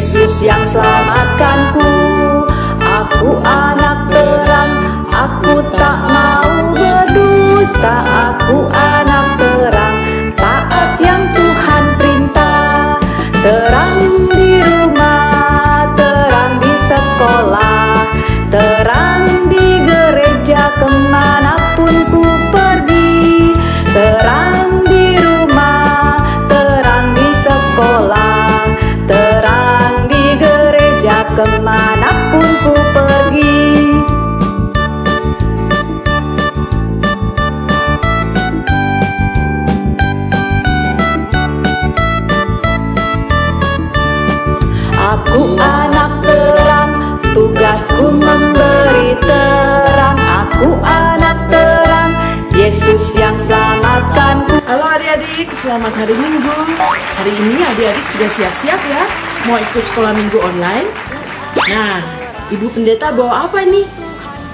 Yesus yang selamatkanku. Aku anak terang, aku tak mau berdusta. Aku anak terang, taat yang Tuhan perintah. Terang di rumah, terang di sekolah, terang di gereja, kemanapun ku pergi. Terang di rumah, terang di sekolah, terang di gereja, kemanapun ku pergi. Aku anak terang, tugasku memberi terang. Aku anak terang, Yesus yang selamatkanku. Halo adik-adik, selamat hari Minggu. Hari ini adik-adik sudah siap-siap ya? Mau ikut sekolah minggu online? Nah, Ibu Pendeta bawa apa nih?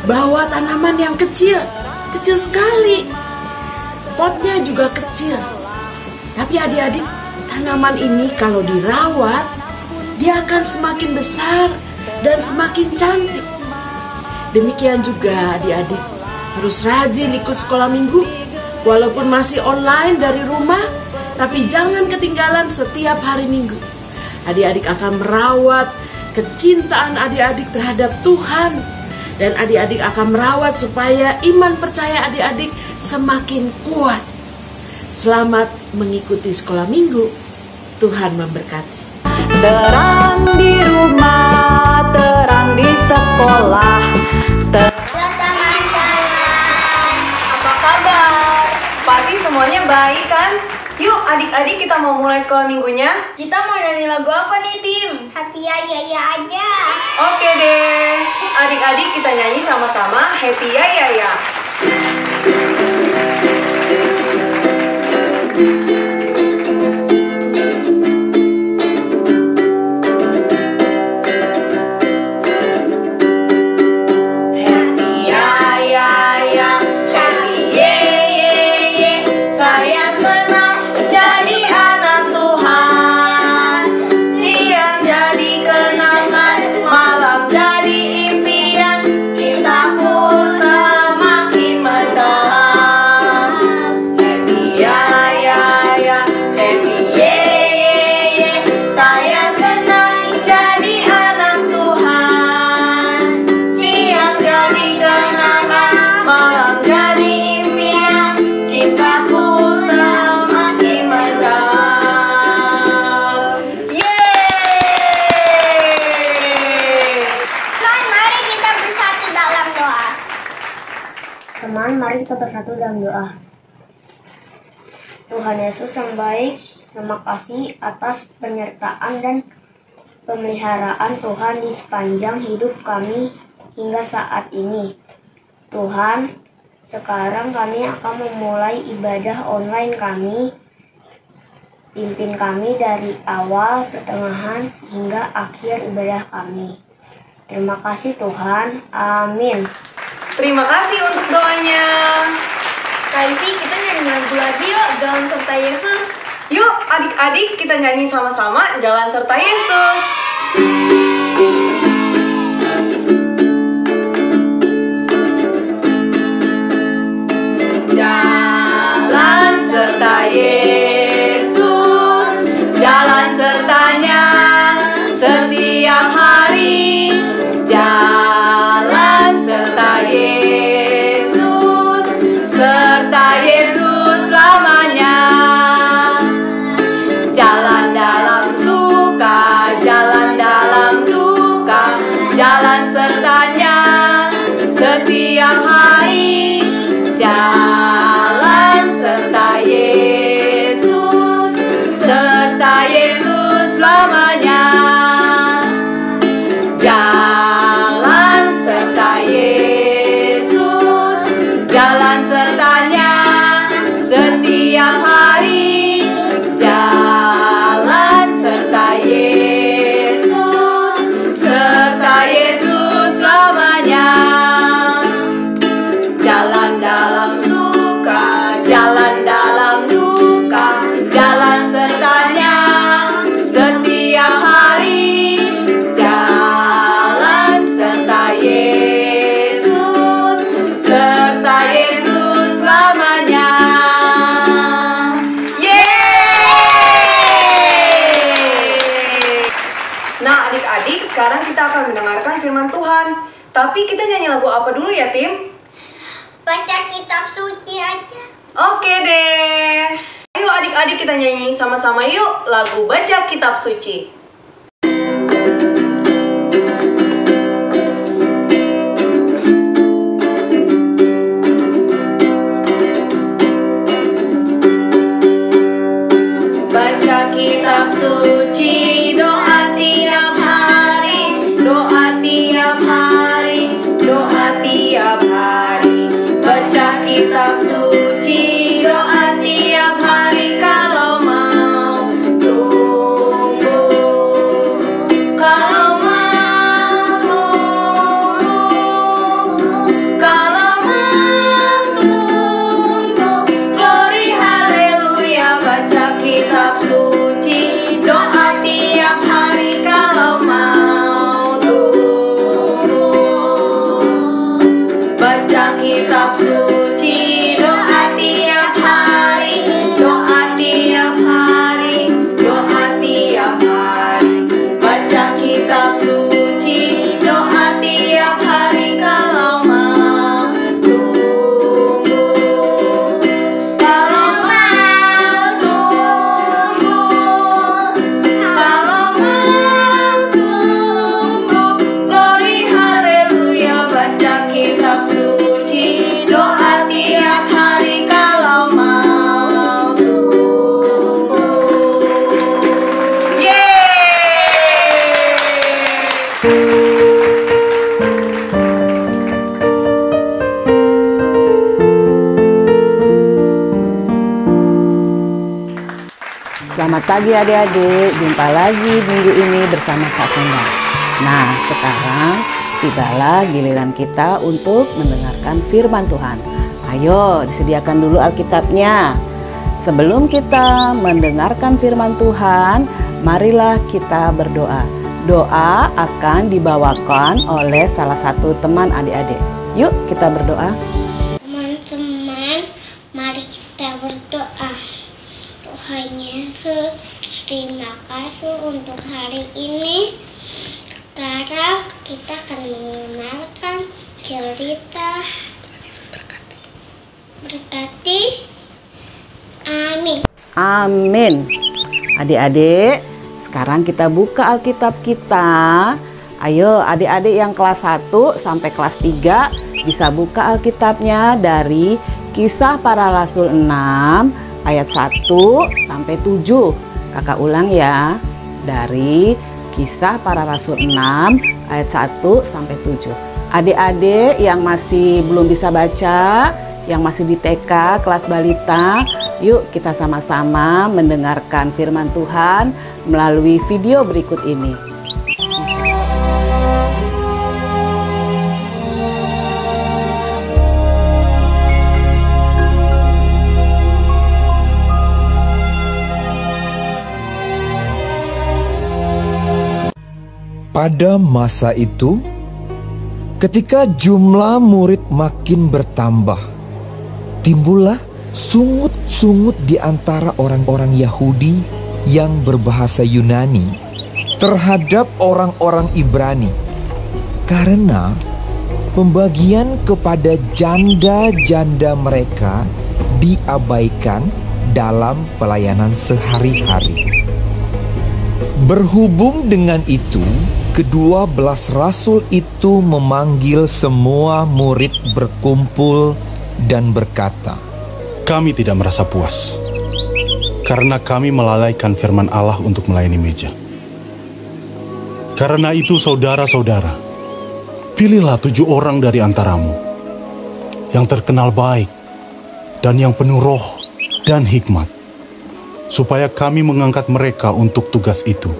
Bawa tanaman yang kecil. Kecil sekali. Potnya juga kecil. Tapi adik-adik, tanaman ini kalau dirawat, dia akan semakin besar dan semakin cantik. Demikian juga adik-adik harus rajin ikut sekolah minggu. Walaupun masih online dari rumah, tapi jangan ketinggalan setiap hari Minggu. Adik-adik akan merawat kecintaan adik-adik terhadap Tuhan. Dan adik-adik akan merawat supaya iman percaya adik-adik semakin kuat. Selamat mengikuti sekolah Minggu. Tuhan memberkati. Terang di rumah, terang di sekolah, Apa kabar? Pasti semuanya baik kan? Yuk adik-adik kita mau mulai sekolah minggunya. Kita mau nyanyi lagu apa nih, Tim? Happy ya ya aja. Oke deh. Adik-adik kita nyanyi sama-sama Happy ya ya ya. Teman, mari kita bersatu dalam doa. Tuhan Yesus yang baik, terima kasih atas penyertaan dan pemeliharaan Tuhan di sepanjang hidup kami hingga saat ini. Tuhan, sekarang kami akan memulai ibadah online kami. Pimpin kami dari awal, pertengahan, hingga akhir ibadah kami. Terima kasih Tuhan. Amin. Terima kasih untuk doanya. Kak Ivi, kita nyanyi lagu lagi yuk, Jalan Serta Yesus. Yuk adik-adik kita nyanyi sama-sama Jalan Serta Yesus. Jalan serta Yesus, jalan sertanya setiap hari. Jalan serta Yesus, serta Yesus selamanya. Jalan dalam suka, jalan dalam duka, jalan sertanya setiap hari. Jalan serta Yesus, serta Yesus selamanya. Jalan serta Yesus, jalan sertanya setiap hari. Jalan serta Yesus, serta Yesus selamanya. Jalan dalam suka, jalan dalam duka, jalan sertanya setiap hari. Tapi kita nyanyi lagu apa dulu ya, Tim? Baca kitab suci aja. Oke deh. Ayo adik-adik kita nyanyi sama-sama yuk lagu Baca Kitab Suci. Baca kitab suci, doa tiap hari, doa tiap hari, doa tiap hari. Baca kitab suci, doa tiap hari kalau mau tunggu. Kalau mau tunggu, kalau mau tunggu. Glory haleluya, baca kitab suci, doa tiap hari kalau mau tunggu. Baca kitab suci, doa tiap hari, doa tiap hari, doa tiap hari. Baca kitab suci, doa tiap hari kalau mau tunggu. Kalau mau tunggu, kalau mau tunggu. Glory haleluya, baca kitab suci, doa tiap hari kalau mau tunggu. Selamat pagi adik-adik, jumpa lagi minggu ini bersama Kak Senda. Nah, sekarang tibalah giliran kita untuk mendengarkan firman Tuhan. Ayo, disediakan dulu Alkitabnya. Sebelum kita mendengarkan firman Tuhan, marilah kita berdoa. Doa akan dibawakan oleh salah satu teman adik-adik. Yuk kita berdoa. Teman-teman, mari kita berdoa. Tuhan Yesus, terima kasih untuk hari ini. Sekarang kita akan mengenalkan cerita. Berkati. Amin. Amin. Adik-adik, sekarang kita buka Alkitab kita. Ayo adik-adik yang kelas 1 sampai kelas 3 bisa buka Alkitabnya dari Kisah Para Rasul 6 ayat 1 sampai 7. Kakak ulang ya. Dari Kisah Para Rasul 6 ayat 1 sampai 7. Adik-adik yang masih belum bisa baca, yang masih di TK, kelas balita, yuk kita sama-sama mendengarkan firman Tuhan melalui video berikut ini. Pada masa itu, ketika jumlah murid makin bertambah, timbullah sungut-sungut di antara orang-orang Yahudi yang berbahasa Yunani terhadap orang-orang Ibrani, karena pembagian kepada janda-janda mereka diabaikan dalam pelayanan sehari-hari. Berhubung dengan itu, ke-12 rasul itu memanggil semua murid berkumpul dan berkata, "Kami tidak merasa puas, karena kami melalaikan firman Allah untuk melayani meja. Karena itu saudara-saudara, pilihlah 7 orang dari antaramu, yang terkenal baik, dan yang penuh roh dan hikmat, supaya kami mengangkat mereka untuk tugas itu,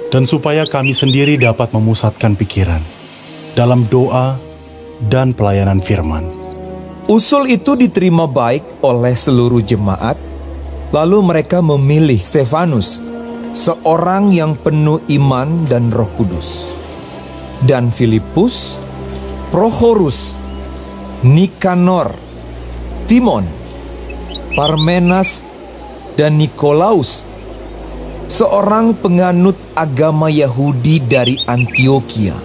dan supaya kami sendiri dapat memusatkan pikiran dalam doa dan pelayanan firman." Usul itu diterima baik oleh seluruh jemaat. Lalu mereka memilih Stefanus, seorang yang penuh iman dan Roh Kudus, dan Filipus, Prochorus, Nikanor, Timon, Parmenas, dan Nikolaus, seorang penganut agama Yahudi dari Antioquia.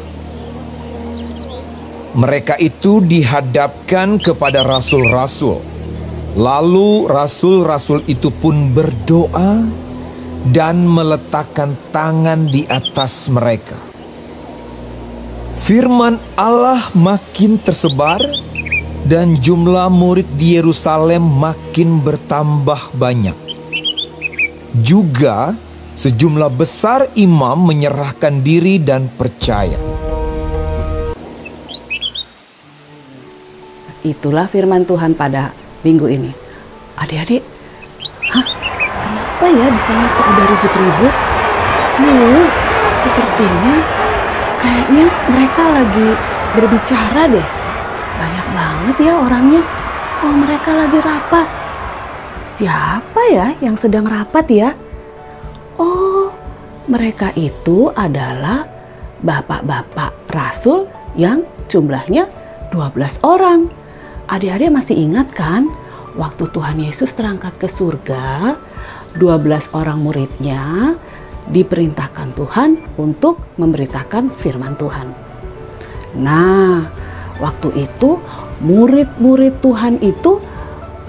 Mereka itu dihadapkan kepada rasul-rasul. Lalu rasul-rasul itu pun berdoa dan meletakkan tangan di atas mereka. Firman Allah makin tersebar dan jumlah murid di Yerusalem makin bertambah banyak. Juga sejumlah besar imam menyerahkan diri dan percaya. Itulah firman Tuhan pada minggu ini. Adik-adik, kenapa ya di sana kok ada ribut-ribut? Sepertinya kayaknya mereka lagi berbicara deh. Banyak banget ya orangnya. Oh, mereka lagi rapat. Siapa ya yang sedang rapat ya? Oh, mereka itu adalah bapak-bapak rasul yang jumlahnya 12 orang. Adik-adik masih ingat kan? Waktu Tuhan Yesus terangkat ke surga, 12 orang muridnya diperintahkan Tuhan untuk memberitakan firman Tuhan. Nah, waktu itu murid-murid Tuhan itu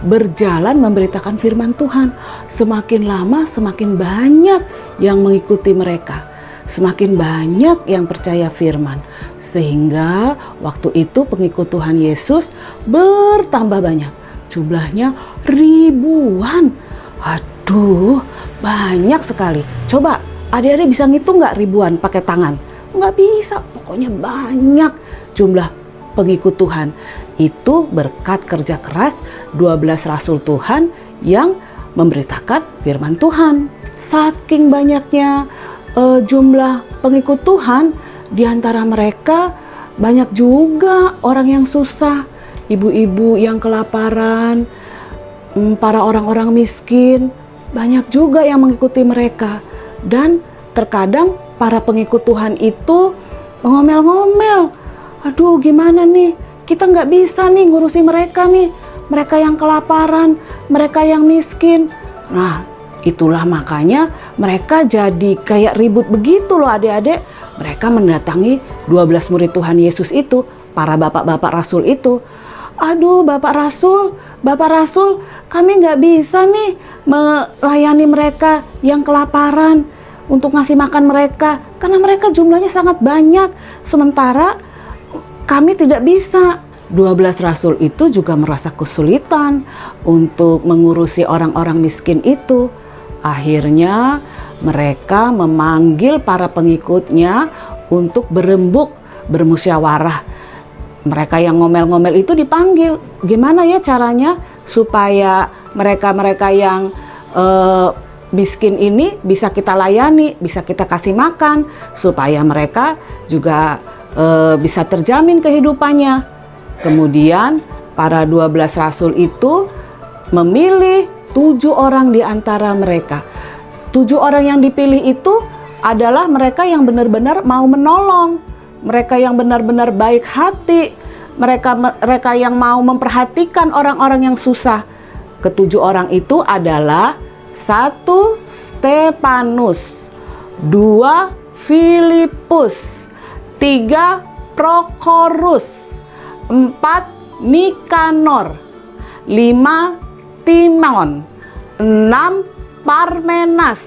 berjalan memberitakan firman Tuhan. Semakin lama semakin banyak yang mengikuti mereka. Semakin banyak yang percaya firman. Sehingga waktu itu pengikut Tuhan Yesus bertambah banyak. Jumlahnya ribuan. Aduh, banyak sekali. Coba adik-adik bisa ngitung nggak ribuan pakai tangan? Nggak bisa, pokoknya banyak jumlah pengikut Tuhan. Itu berkat kerja keras 12 rasul Tuhan yang memberitakan firman Tuhan. Saking banyaknya jumlah pengikut Tuhan, di antara mereka banyak juga orang yang susah, ibu-ibu yang kelaparan, para orang-orang miskin, banyak juga yang mengikuti mereka. Dan terkadang para pengikut Tuhan itu ngomel-ngomel, aduh gimana nih, kita nggak bisa nih ngurusi mereka nih, mereka yang kelaparan, mereka yang miskin. Nah, itulah makanya mereka jadi kayak ribut begitu loh adik-adik. Mereka mendatangi 12 murid Tuhan Yesus itu, para bapak-bapak rasul itu. Aduh Bapak Rasul, kami nggak bisa nih melayani mereka yang kelaparan untuk ngasih makan mereka. Karena mereka jumlahnya sangat banyak, sementara kami tidak bisa. 12 rasul itu juga merasa kesulitan untuk mengurusi orang-orang miskin itu. Akhirnya mereka memanggil para pengikutnya untuk berembuk, bermusyawarah. Mereka yang ngomel-ngomel itu dipanggil. Gimana ya caranya supaya mereka-mereka yang miskin ini bisa kita layani, bisa kita kasih makan, supaya mereka juga bisa terjamin kehidupannya. Kemudian para 12 rasul itu memilih 7 orang di antara mereka. 7 orang yang dipilih itu adalah mereka yang benar-benar mau menolong, mereka yang benar-benar baik hati, mereka yang mau memperhatikan orang-orang yang susah. Ketujuh orang itu adalah 1 Stefanus, 2 Filipus, 3 Prokorus, 4 Nikanor, 5 Timon, 6 Parmenas,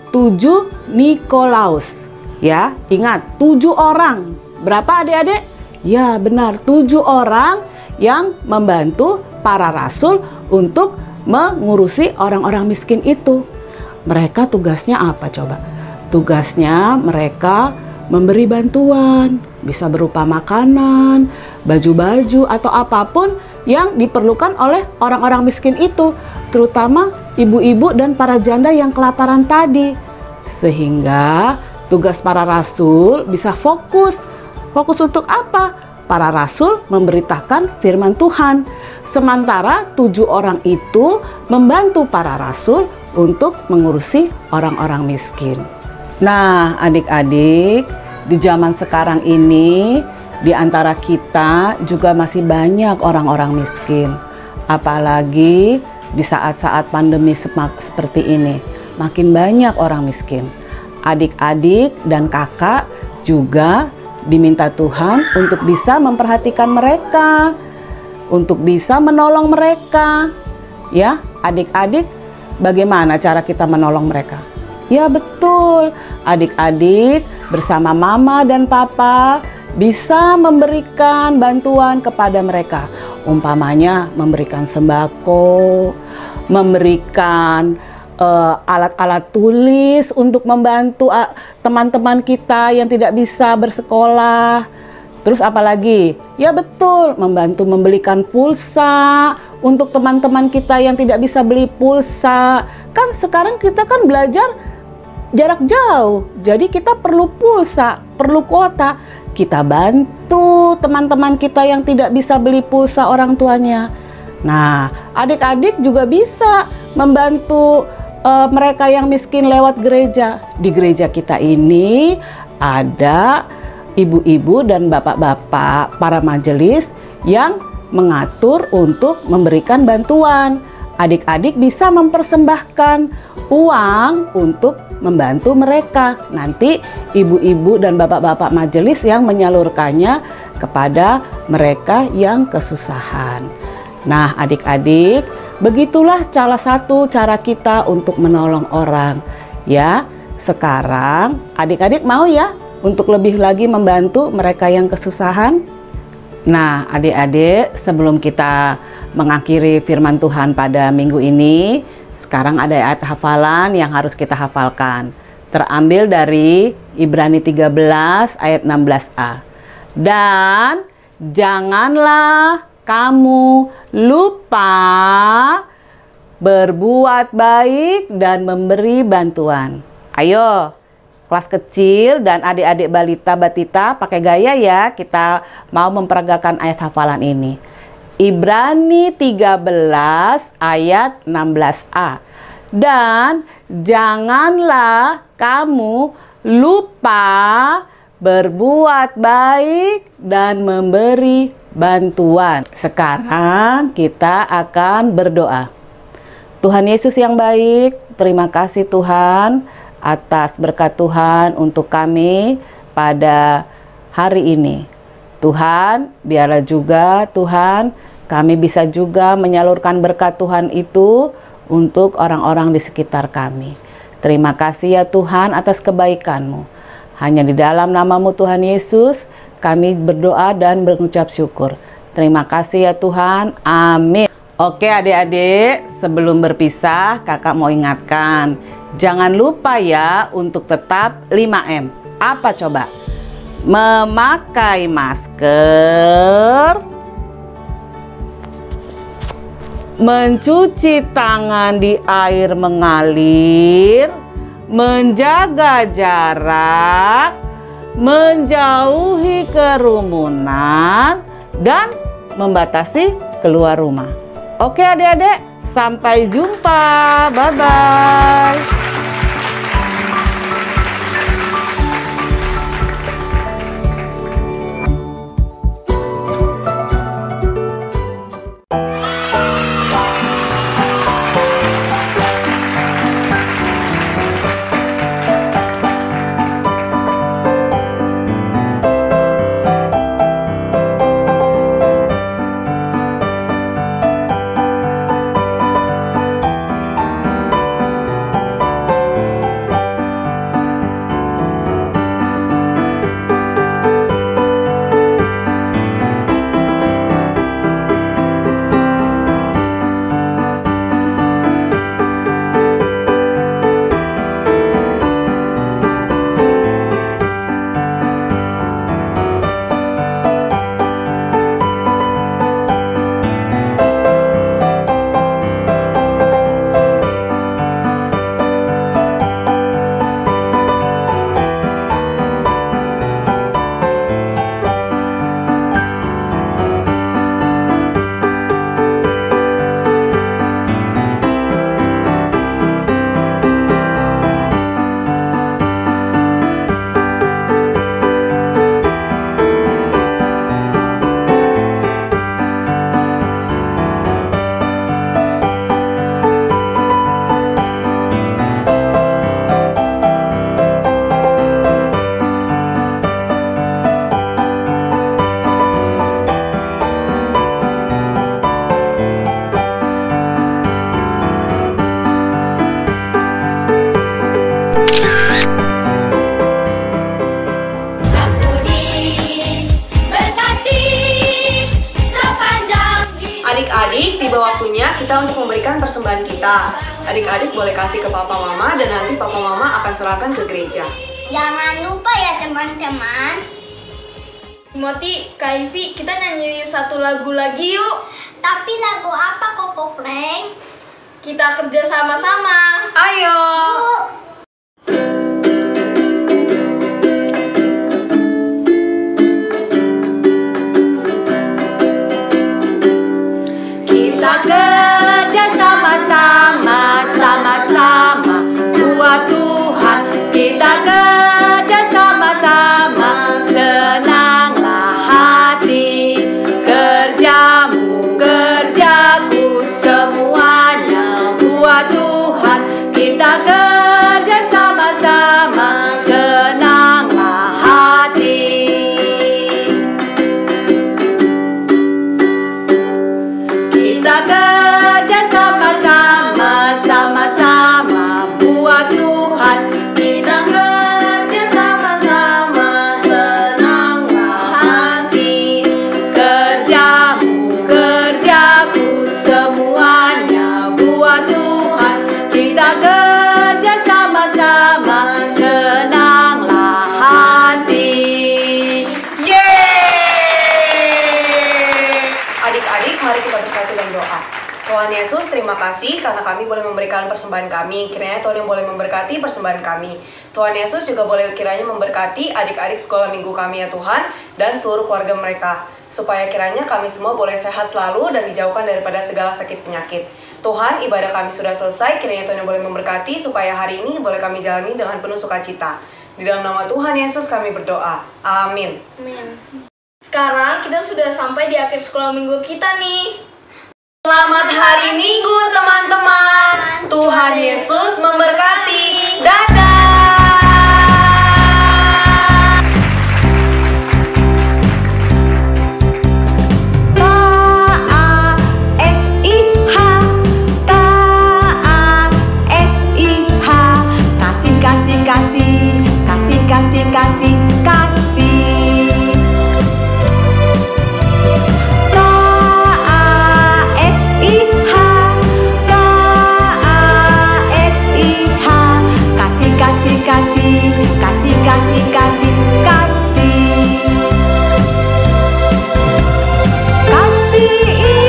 7 Nikolaus. Ya, ingat 7 orang. Berapa adik-adik? Ya benar, 7 orang yang membantu para rasul untuk mengurusi orang-orang miskin itu. Mereka tugasnya apa coba? Tugasnya mereka memberi bantuan, bisa berupa makanan, baju-baju atau apapun yang diperlukan oleh orang-orang miskin itu, terutama ibu-ibu dan para janda yang kelaparan tadi. Sehingga tugas para rasul bisa fokus. Fokus untuk apa? Para rasul memberitakan firman Tuhan. Sementara 7 orang itu membantu para rasul untuk mengurusi orang-orang miskin. Nah, adik-adik, di zaman sekarang ini di antara kita juga masih banyak orang-orang miskin. Apalagi di saat-saat pandemi seperti ini, makin banyak orang miskin. Adik-adik dan kakak juga diminta Tuhan untuk bisa memperhatikan mereka, untuk bisa menolong mereka. Ya, adik-adik, bagaimana cara kita menolong mereka? Ya betul, adik-adik bersama mama dan papa bisa memberikan bantuan kepada mereka. Umpamanya memberikan sembako, memberikan alat-alat tulis untuk membantu teman-teman kita yang tidak bisa bersekolah. Terus apalagi? Ya betul, membantu membelikan pulsa untuk teman-teman kita yang tidak bisa beli pulsa. Kan sekarang kita kan belajar jarak jauh, jadi kita perlu pulsa, perlu kuota. Kita bantu teman-teman kita yang tidak bisa beli pulsa orang tuanya. Nah, adik-adik juga bisa membantu mereka yang miskin lewat gereja. Di gereja kita ini ada ibu-ibu dan bapak-bapak para majelis yang mengatur untuk memberikan bantuan. Adik-adik bisa mempersembahkan uang untuk membantu mereka. Nanti ibu-ibu dan bapak-bapak majelis yang menyalurkannya kepada mereka yang kesusahan. Nah, adik-adik, begitulah salah satu cara kita untuk menolong orang. Ya, sekarang adik-adik mau ya untuk lebih lagi membantu mereka yang kesusahan? Nah, adik-adik, sebelum kita mengakhiri firman Tuhan pada minggu ini, sekarang ada ayat hafalan yang harus kita hafalkan. Terambil dari Ibrani 13 ayat 16a. Dan janganlah kamu lupa berbuat baik dan memberi bantuan. Ayo, kelas kecil dan adik-adik balita batita pakai gaya ya, kita mau memperagakan ayat hafalan ini. Ibrani 13 ayat 16a. Dan janganlah kamu lupa berbuat baik dan memberi bantuan. Sekarang kita akan berdoa. Tuhan Yesus yang baik, terima kasih Tuhan atas berkat Tuhan untuk kami pada hari ini. Tuhan, biarlah juga Tuhan kami bisa juga menyalurkan berkat Tuhan itu untuk orang-orang di sekitar kami. Terima kasih ya Tuhan atas kebaikan-Mu. Hanya di dalam nama-Mu Tuhan Yesus kami berdoa dan mengucap syukur. Terima kasih ya Tuhan. Amin. Oke adik-adik, sebelum berpisah kakak mau ingatkan, jangan lupa ya untuk tetap 5M. Apa coba? Memakai masker, mencuci tangan di air mengalir, menjaga jarak, menjauhi kerumunan, dan membatasi keluar rumah. Oke adik-adik, sampai jumpa. Bye-bye. waktunya kita untuk memberikan persembahan kita. Adik-adik boleh kasih ke papa mama dan nanti papa mama akan serahkan ke gereja. Jangan lupa ya teman-teman. Timothy, Kak Ivy, kita nyanyi satu lagu lagi yuk. Tapi lagu apa Koko Frank? Kita kerja sama-sama. Ayo! Kita kerja sama-sama, sama-sama buat Tuhan. Kita kerja sama-sama, senanglah hati. Kerjamu, kerjaku, semuanya buat Tuhan. Kita kerja sama-sama, senanglah hati. Kita kerja sama-sama, sama-sama buat Tuhan. Kita kerja sama-sama, senanglah hati. Kerjamu, kerjaku, semuanya buat Tuhan. Kita kerja sama-sama, senanglah hati. Yeay! Adik-adik, mari kita bersatu dalam doa. Tuhan Yesus, terima kasih karena kami boleh memberikan persembahan kami. Kiranya Tuhan yang boleh memberkati persembahan kami. Tuhan Yesus juga boleh kiranya memberkati adik-adik sekolah minggu kami ya Tuhan, dan seluruh keluarga mereka. Supaya kiranya kami semua boleh sehat selalu dan dijauhkan daripada segala sakit penyakit. Tuhan, ibadah kami sudah selesai. Kiranya Tuhan yang boleh memberkati supaya hari ini boleh kami jalani dengan penuh sukacita. Di dalam nama Tuhan Yesus kami berdoa. Amin. Sekarang kita sudah sampai di akhir sekolah minggu kita nih. Selamat hari Minggu teman-teman. Tuhan Yesus memberkati. Dadah. K-A-S-I-H, K-A-S-I-H, kasih, kasih, kasih, kasih, kasih, kasih, kasih. K-A-S-I-H, K-A-S-I-H, kasih, kasih, kasih, kasih, kasih, kasih, kasih. Kasih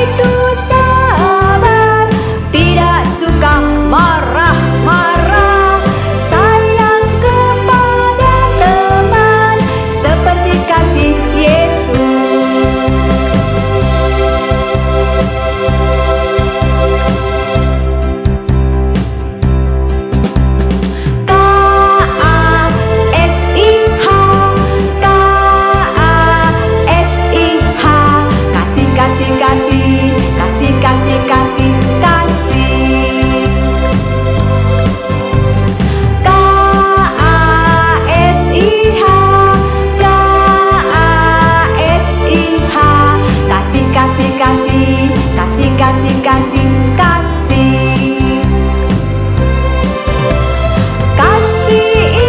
itu sabar, tidak suka marah-marah, sayang kepada teman, seperti kasih Yesus. K-A-S-I-H, K-A-S-I-H, kasih, kasih, kasih, kasih, kasih, kasih, kasih. K-A-S-I-H, K-A-S-I-H, kasih, kasih, kasih, kasih, kasih, kasih, kasih. Kasih